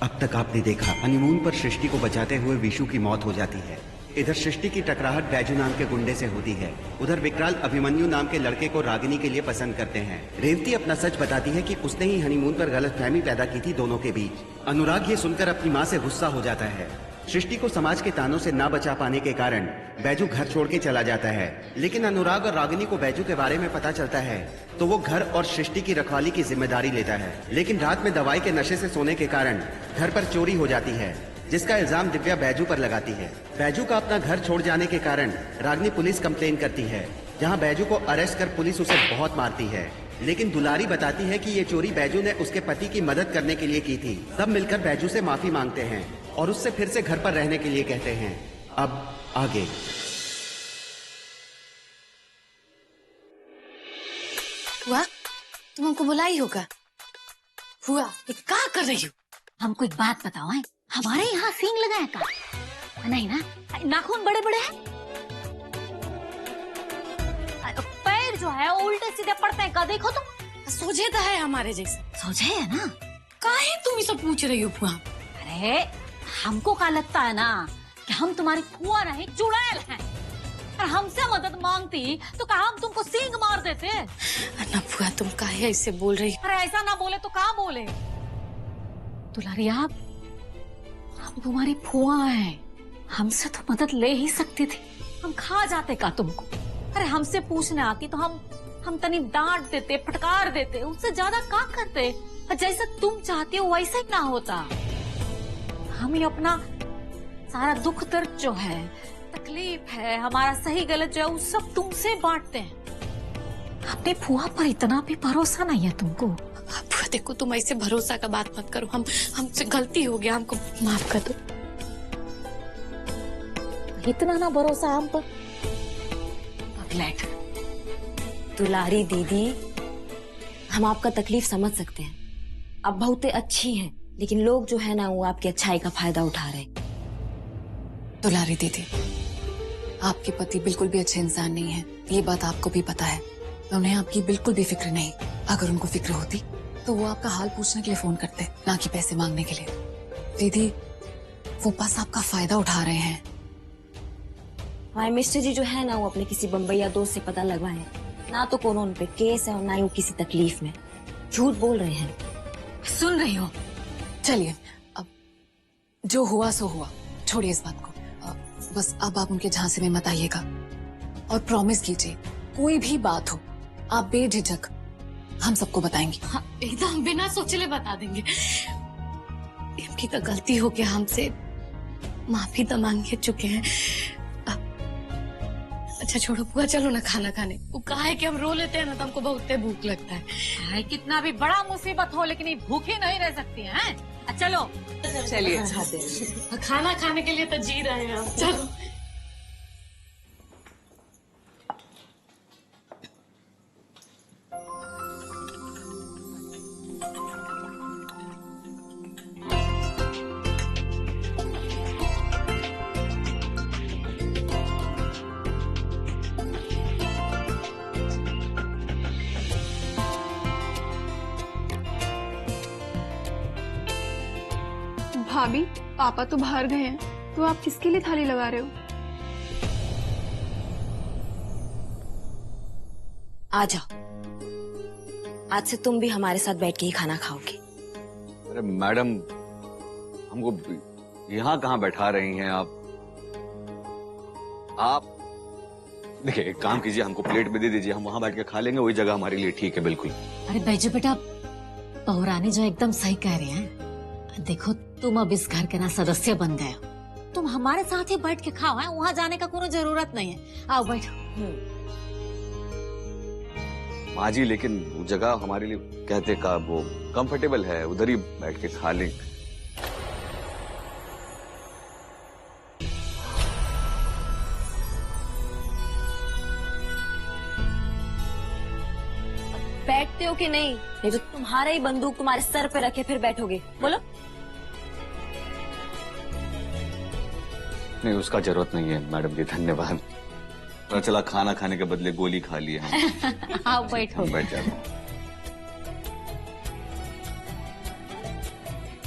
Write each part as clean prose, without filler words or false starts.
अब तक आपने देखा, हनीमून पर सृष्टि को बचाते हुए विशु की मौत हो जाती है। इधर सृष्टि की टकराहट बैजू नाम के गुंडे से होती है। उधर विकराल अभिमन्यु नाम के लड़के को रागिनी के लिए पसंद करते हैं। रेवती अपना सच बताती है कि उसने ही हनीमून पर गलतफहमी पैदा की थी दोनों के बीच। अनुराग ये सुनकर अपनी माँ से गुस्सा हो जाता है। सृष्टि को समाज के तानों से ना बचा पाने के कारण बैजू घर छोड़ के चला जाता है। लेकिन अनुराग और रागिनी को बैजू के बारे में पता चलता है तो वो घर और सृष्टि की रखवाली की जिम्मेदारी लेता है। लेकिन रात में दवाई के नशे से सोने के कारण घर पर चोरी हो जाती है, जिसका इल्जाम दिव्या बैजू पर लगाती है। बैजू का अपना घर छोड़ जाने के कारण रागिनी पुलिस कंप्लेन करती है, जहां बैजू को अरेस्ट कर पुलिस उसे बहुत मारती है। लेकिन दुलारी बताती है कि ये चोरी बैजू ने उसके पति की मदद करने के लिए की थी। सब मिलकर बैजू से माफी मांगते हैं और उससे फिर से घर पर रहने के लिए कहते हैं। अब आगे। हुआ तुम हमको बुलाई होगा। हुआ ये क्या कर रही हो? हमको एक बात बताओ है, हमारे यहाँ सींग लगाए का? नहीं ना, नाखून बड़े बड़े हैं, पैर जो है उल्टे सीधे पड़ते हैं का? देखो तुम। सोझे तो है हमारे जैसे। सोझे है ना? काहे तुम ये सब पूछ रही हो फुआ? अरे हमको क्या लगता है ना कि हम तुम्हारी फुआ नहीं चुड़ैल हैं। और हमसे मदद मांगती तो कहा हम तुमको सींग मार देते। अन्ना फुआ तुम काहे ऐसे बोल रही हो? अरे ऐसा ना बोले तो कहा बोले? दुलारी आप, हम तुम्हारी फुआ हैं, हमसे तो मदद ले ही सकती थी। हम खा जाते का तुमको? अरे हमसे पूछने आती तो हम तनी डांट देते, फटकार देते, उससे ज्यादा का करते। जैसा तुम चाहती हो वैसा ही ना होता। हम ही अपना सारा दुख दर्द जो है, तकलीफ है, हमारा सही गलत जो है, वो सब तुमसे बांटते हैं। अपने फुआ पर इतना भी भरोसा नहीं है तुमको? फुआ देखो तुम ऐसे भरोसा का बात मत करो। हमसे गलती हो गया, हमको माफ कर दो। इतना ना भरोसा हम पर? पगलेट। दुलारी दीदी, हम आपका तकलीफ समझ सकते हैं। आप बहुत अच्छी हैं, लेकिन लोग जो है ना वो आपकी अच्छाई का फायदा उठा रहे। दुलारी दीदी, आपके पति बिल्कुल भी अच्छे इंसान नहीं है, ये बात आपको भी पता है। उन्हें आपकी बिल्कुल भी फिक्र नहीं। अगर उनको फिक्र होती तो वो आपका हाल पूछने के लिए फोन करते, ना कि पैसे मांगने के लिए। दीदी, वो बस आपका फायदा उठा रहे हैं। हमारे मिस्टर जी जो है ना वो अपने किसी बम्बईया दोस्त से पता लगवाए, ना तो कोनो उन पे केस है और ना ही वो किसी तकलीफ में। झूठ बोल रहे हैं। सुन रही हो? चलिए अब जो हुआ सो हुआ, छोड़िए इस बात को। बस अब आप उनके झांसे में मत आइएगा और प्रॉमिस कीजिए कोई भी बात हो आप बेझिझक हम सबको बताएंगे। हाँ, एकदम बिना सोचे बता देंगे। इनकी तो गलती हो गया, हमसे माफी तो मांग चुके हैं। अच्छा छोड़ो बुआ, चलो ना खाना खाने। वो कहा है कि हम रो लेते हैं ना तो हमको बहुत भूख लगता है। कितना भी बड़ा मुसीबत हो लेकिन ये भूखी नहीं रह सकती हैं। चलो चलिए खाना खाने के लिए तो जी रहे हैं हम। चलो भाभी, पापा तो बाहर गए हैं, तो आप किसके लिए थाली लगा रहे हो? आ जाओ, आज से तुम भी हमारे साथ बैठ के ही खाना खाओगे। अरे मैडम, हमको यहाँ कहाँ बैठा रही हैं आप देखिए एक काम कीजिए, हमको प्लेट में दे दीजिए, हम वहाँ बैठ के खा लेंगे, वही जगह हमारे लिए ठीक है। बिल्कुल। अरे बैजू बेटा, पौरानी जो एकदम सही कह रही हैं। देखो तुम अब इस घर के ना सदस्य बन गए हो, तुम हमारे साथ ही बैठ के खाओ। है वहाँ जाने का कोई जरूरत नहीं है, आओ बैठो। माँ जी, लेकिन वो जगह हमारे लिए कहते का वो कंफर्टेबल है, उधर ही बैठ के खा लें। बैठते हो कि नहीं? नहीं तो तुम्हारा ही बंदूक तुम्हारे सर पे रखे फिर बैठोगे। बोलो। नहीं, उसका जरूरत नहीं है मैडम जी, धन्यवाद। पता चला खाना खाने के बदले गोली खा ली हम। आओ बैठो। बैठ जाओ।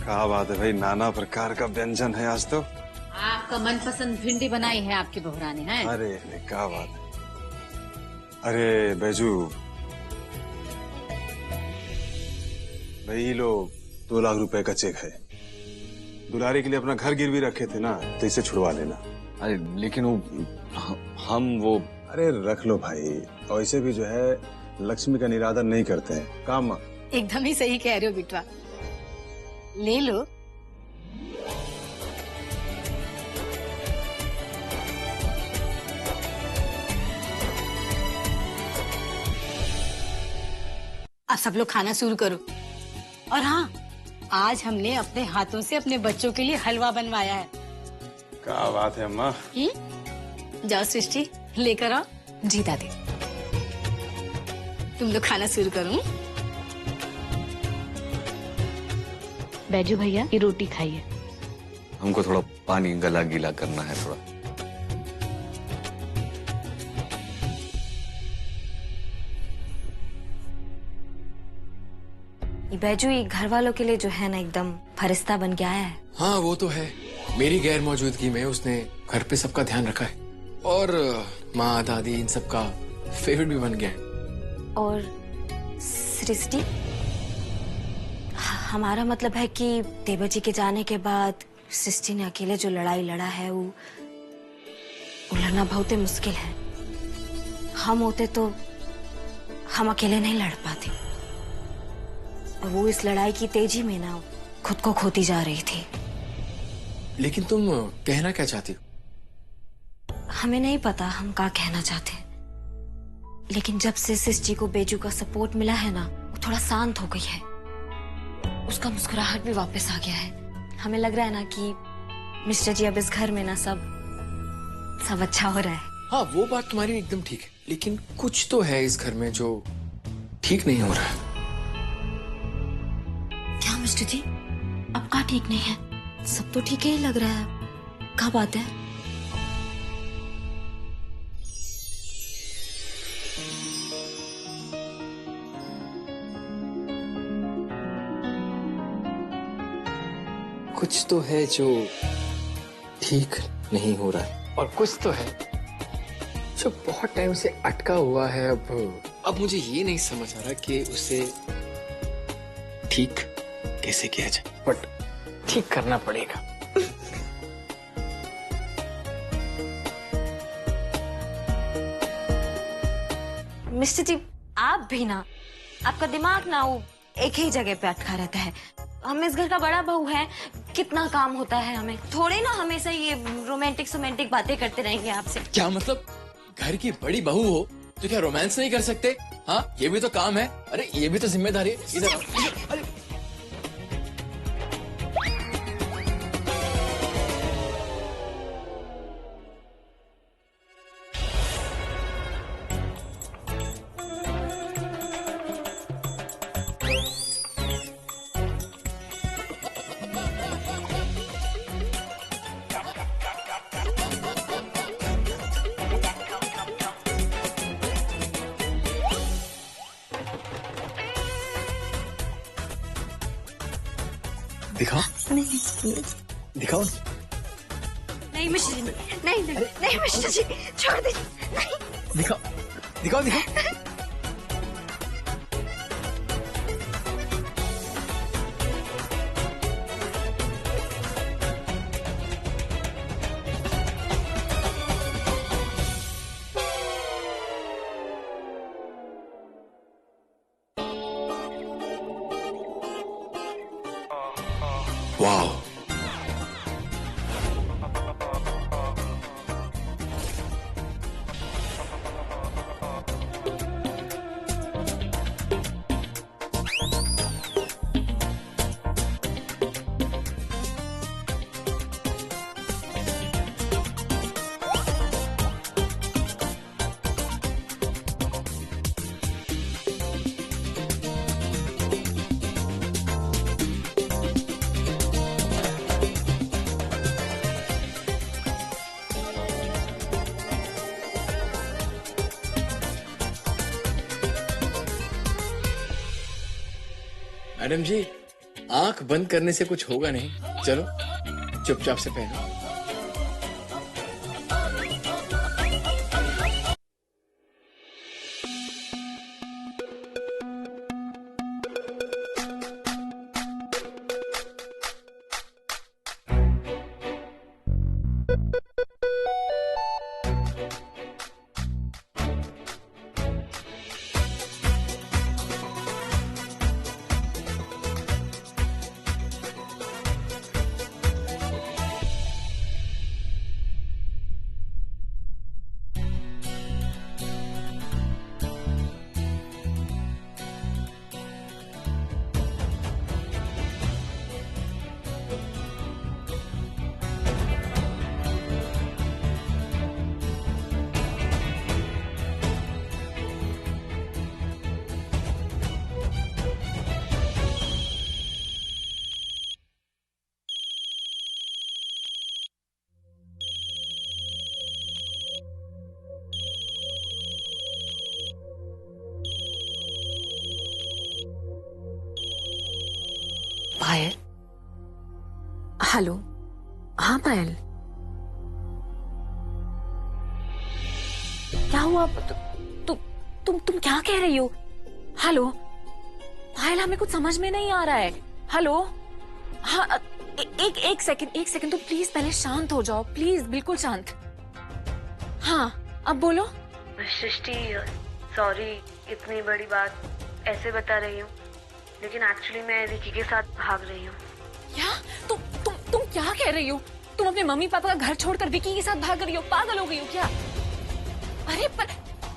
क्या बात है भाई, नाना प्रकार का व्यंजन है आज तो। आपका मनपसंद भिंडी बनाई है आपकी बहू ने है। अरे क्या बात है। अरे बैजू भाई, लो 2 लाख रुपए का चेक है। दुलारी के लिए अपना घर गिरवी रखे थे ना, तो इसे छुड़वा लेना। अरे लेकिन हम वो। अरे रख लो भाई, और इसे भी जो है लक्ष्मी का निरादर नहीं करते हैं काम। एकदम ही सही कह रहे हो बिटवा, ले लो। अब सब लोग खाना शुरू करो। और हाँ, आज हमने अपने हाथों से अपने बच्चों के लिए हलवा बनवाया है। क्या बात है अम्मा। जाओ सृष्टि लेकर आओ। जी दादी। तुम लोग खाना शुरू करो। बैजू भैया ये रोटी खाइए। हमको थोड़ा पानी गला गीला करना है थोड़ा। ये बैजू ये घर वालों के लिए जो है ना एकदम फरिश्ता बन के आया है। हाँ वो तो है, मेरी गैर मौजूदगी में उसने घर पे सबका ध्यान रखा है और माँ दादी इन सबका फेवरेट भी बन गया है। और सृष्टि, हमारा मतलब है कि देवा जी के जाने के बाद सृष्टि ने अकेले जो लड़ाई लड़ा है वो लड़ना बहुत ही मुश्किल है। हम होते तो हम अकेले नहीं लड़ पाते। और वो इस लड़ाई की तेजी में ना खुद को खोती जा रही थी। लेकिन तुम कहना क्या चाहती हो? हमें नहीं पता हम क्या कहना चाहते हैं, लेकिन जब से सृष्टि को बेजू का सपोर्ट मिला है ना, वो थोड़ा शांत हो गई है। उसका मुस्कुराहट भी वापस आ गया है। हमें लग रहा है ना कि मिस्टर जी अब इस घर में ना सब अच्छा हो रहा है। हाँ वो बात तुम्हारी एकदम ठीक है, लेकिन कुछ तो है इस घर में जो ठीक नहीं हो रहा है। क्या मिस्टर जी, अब क्या ठीक नहीं है? सब तो ठीक ही लग रहा है। क्या बात है? कुछ तो है जो ठीक नहीं हो रहा है और कुछ तो है जो बहुत टाइम से अटका हुआ है। अब मुझे ये नहीं समझ आ रहा कि उसे ठीक कैसे किया जाए, बट ठीक करना पड़ेगा। मिस्टर जी, आप भी ना, आपका दिमाग ना वो एक ही जगह पे अटका रहता है। हम इस घर का बड़ा बहू है, कितना काम होता है हमें। थोड़े ना हमेशा ये रोमांटिक बातें करते रहेंगे आपसे। क्या मतलब, घर की बड़ी बहू हो तो क्या रोमांस नहीं कर सकते? हाँ ये भी तो काम है। अरे ये भी तो जिम्मेदारी है। इधर अरे दिखाओ, दिखाओ। नहीं मिस्टर जी, नहीं मिस्टर जी, छोड़ दीजिए। नहीं। दिखाओ, दिखाओ, दिखाओ। वाह, मैडम जी आंख बंद करने से कुछ होगा नहीं, चलो चुपचाप से पहनो। पायल, हेलो। हाँ पायल, क्या हुआ? तुम क्या कह रही हो? हेलो पायल, हमें कुछ समझ में नहीं आ रहा है। हेलो, हाँ एक सेकंड, तुम प्लीज पहले शांत हो जाओ, प्लीज बिल्कुल शांत। हाँ अब बोलो। सृष्टि, सॉरी इतनी बड़ी बात ऐसे बता रही हूँ, लेकिन एक्चुअली मैं विकी के साथ भाग रही हूँ। क्या? तुम क्या कह रही हो? तुम अपने मम्मी पापा का घर छोड़कर विकी के साथ भाग रही हो? पागल हो गई हो क्या? अरे पर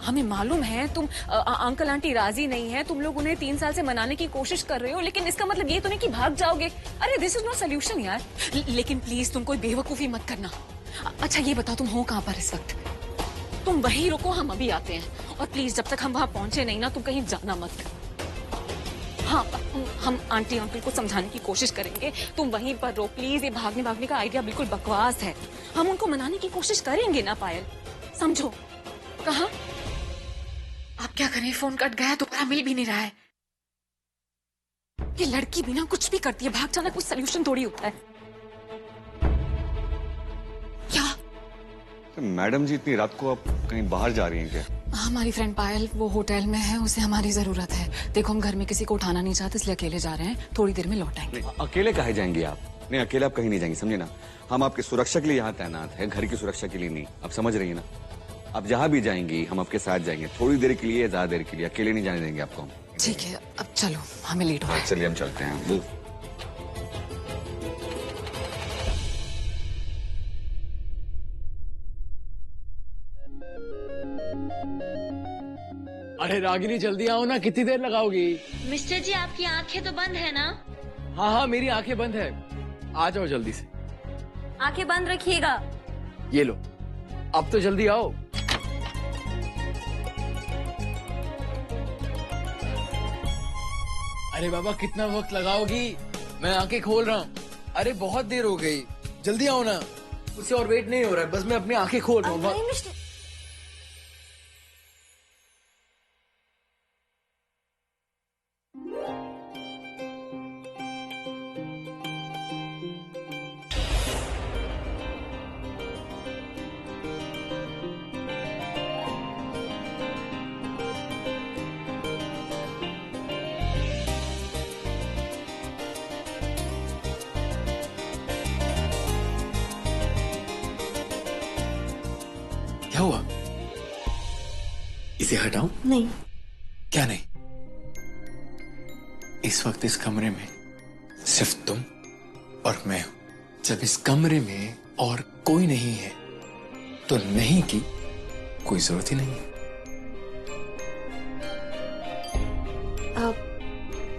हमें मालूम है तुम अंकल आंटी राजी नहीं है, तुम लोग उन्हें 3 साल से मनाने की कोशिश कर रहे हो, लेकिन इसका मतलब ये तो नहीं कि भाग जाओगे। अरे दिस इज नॉट सोल्यूशन यार। लेकिन प्लीज तुम कोई बेवकूफी मत करना। अच्छा ये बताओ तुम हो कहाँ पर इस वक्त? तुम वहीं रुको, हम अभी आते हैं। और प्लीज जब तक हम वहां पहुंचे नहीं ना, तुम कहीं जाना मत। हाँ हम आंटी अंकल को समझाने की कोशिश करेंगे, तुम वहीं पर रहो प्लीज। ये भागने का आइडिया बिल्कुल बकवास है। हम उनको मनाने की कोशिश करेंगे ना पायल, समझो। कहाँ? आप क्या करें, फोन कट गया, दोबारा मिल भी नहीं रहा है। ये लड़की भी ना कुछ भी करती है, भाग जाना कुछ सोल्यूशन थोड़ी होता है। क्या? मैडम जी इतनी रात को आप कहीं बाहर जा रही हैं क्या? हमारी फ्रेंड पायल वो होटल में है, उसे हमारी जरूरत है। देखो हम घर में किसी को उठाना नहीं चाहते, इसलिए अकेले जा रहे हैं, थोड़ी देर में लौट आएंगे। अकेले काहे जाएंगे आप? नहीं अकेले आप कहीं नहीं जाएंगे, समझे ना। हम आपकी सुरक्षा के लिए यहाँ तैनात है, घर की सुरक्षा के लिए नहीं। आप समझ रही है ना? आप जहाँ भी जाएंगी हम आपके साथ जाएंगे, थोड़ी देर के लिए, ज्यादा देर के लिए। अकेले नहीं जाने देंगे आपको हम। ठीक है अब चलो, हमें लेट हो रहा है। चलिए हम चलते हैं। अरे रागिनी जल्दी आओ ना, कितनी देर लगाओगी? मिस्टर जी आपकी आंखें तो बंद है ना? हाँ मेरी आंखें बंद है, आ जाओ जल्दी से। आंखें बंद रखिएगा। ये लो, अब तो जल्दी आओ। अरे बाबा कितना वक्त लगाओगी? मैं आंखें खोल रहा हूँ। अरे बहुत देर हो गई, जल्दी आओ ना, मुझसे और वेट नहीं हो रहा है, बस मैं अपनी आंखें खोल रहा हूँ। क्या हुआ? इसे हटाऊं? नहीं। क्या नहीं? इस वक्त इस कमरे में सिर्फ तुम और मैं हूं। जब इस कमरे में और कोई नहीं है तो नहीं की कोई जरूरत ही नहीं है।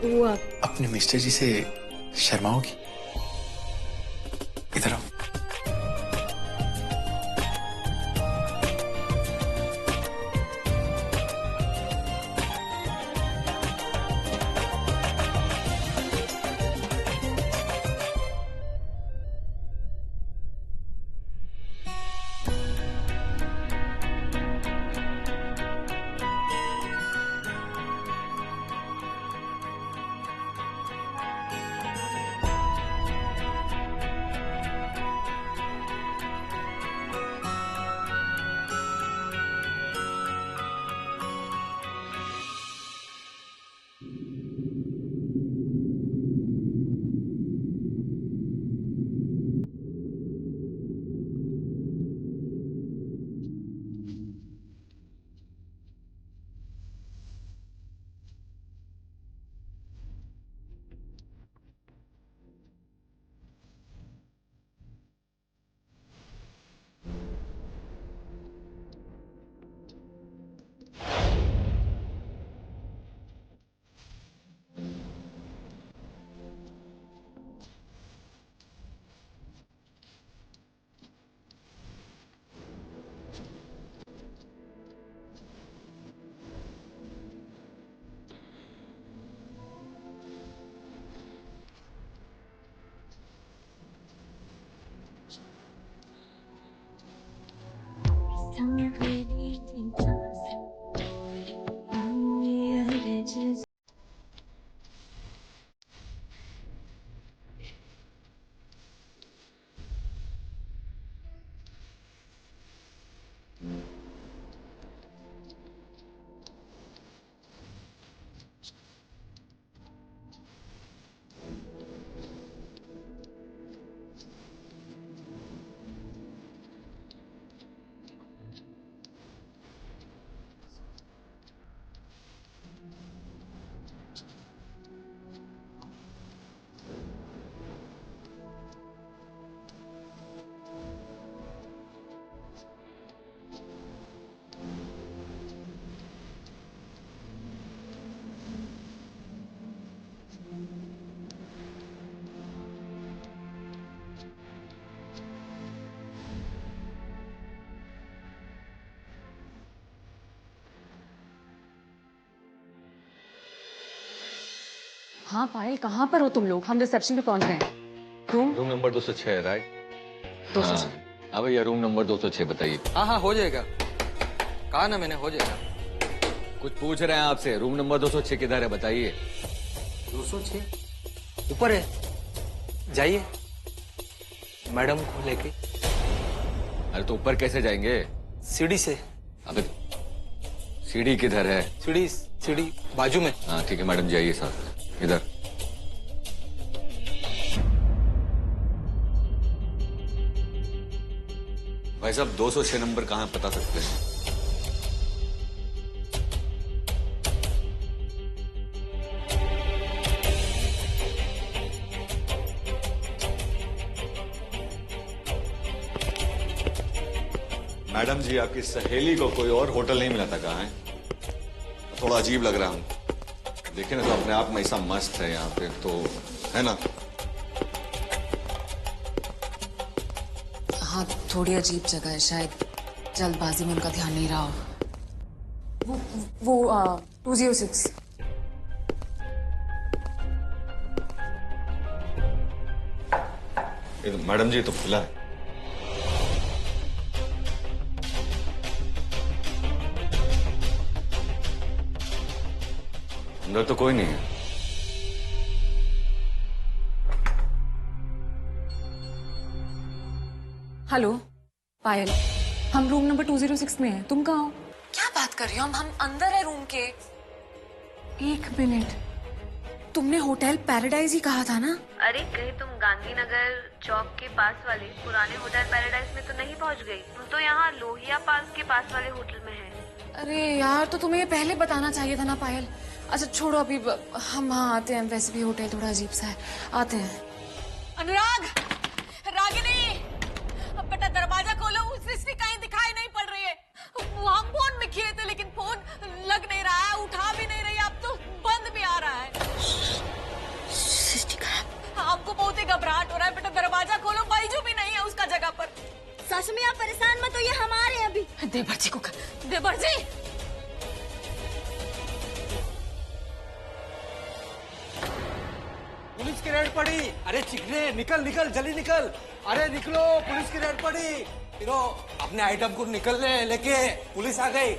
वो अपने मिस्टर जी से शर्माओगी? इधर आओ। हाँ पायल, कहाँ पर हो तुम लोग? हम रिसेप्शन पे पहुंच गए हैं। रूम नंबर 206 है, राइट? 206। हाँ भैया, रूम नंबर 206 बताइए। हाँ हाँ हो जाएगा, कहा ना मैंने, हो जाएगा। कुछ पूछ रहे हैं आपसे, रूम नंबर 206 किधर है बताइए। 206 ऊपर है, जाइए मैडम को लेके। अरे तो ऊपर कैसे जाएंगे? सीढ़ी से। अबे सीढ़ी किधर है? सीढ़ी बाजू में। हाँ ठीक है मैडम जी, आइए साथ इधर। भाई साहब 206 नंबर कहाँ बता सकते हैं? मैडम जी, आपकी सहेली को कोई और होटल नहीं मिला था? कहाँ है? थोड़ा अजीब लग रहा है हमको। देखिए ना, तो अपने आप में ऐसा मस्त है यहाँ पे, तो है ना? हाँ, थोड़ी अजीब जगह है, शायद जल्दबाजी में उनका ध्यान नहीं रहा हो। वो 206। मैडम जी तो खुला है। अंदर तो कोई नहीं है। हेलो पायल, हम रूम नंबर 206 में हैं। तुम कहाँ हो? क्या बात कर रही हो? हम अंदर है रूम के। एक मिनट, तुमने होटल पैराडाइज ही कहा था ना? अरे कहीं तुम गांधीनगर चौक के पास वाले पुराने होटल पैराडाइज में तो नहीं पहुंच गई? तुम तो यहाँ लोहिया पार्क के पास वाले होटल में है। अरे यार, तो तुम्हें ये पहले बताना चाहिए था ना पायल। अच्छा छोड़ो, अभी हम वहाँ आते हैं। वैसे भी होटल थोड़ा अजीब सा है, आते हैं। अनुराग, रागिनी, अब बेटा दरवाजा खोलो। सृष्टि कहीं दिखाई नहीं पड़ रही है। हम फोन में किए थे लेकिन फोन लग नहीं रहा है, उठा भी नहीं रही, अब तो बंद भी आ रहा है। सृष्टि कहाँ? हमको बहुत ही घबराहट हो रहा है। बेटा दरवाजा खोलो, बाईजू भी नहीं है उसका जगह पर। सासू में आप परेशान मत होइए, हमारे हैं अभी। देवर जी को देवर जी, पुलिस की रेड पड़ी। अरे चिकने, निकल निकल, जल्दी निकल। अरे निकलो, पुलिस की रेड पड़ी। फिरो अपने आइटम को निकलने लेके, पुलिस आ गई।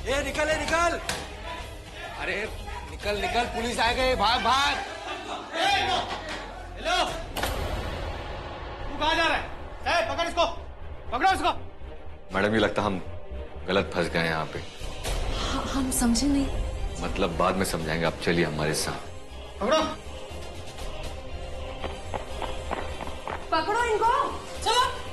ये निकल, ये निकल। अरे निकल निकल, पुलिस आ गई, भाग भाग। हेलो, तू कहाँ जा रहा है? पकड़ इसको, पकड़ो इसको। मैडम ये लगता हम गलत फंस गए यहाँ पे। हम समझे नहीं। मतलब बाद में समझाएंगे, आप चलिए हमारे साथ। पकड़ो, पकड़ो इनको, चलो।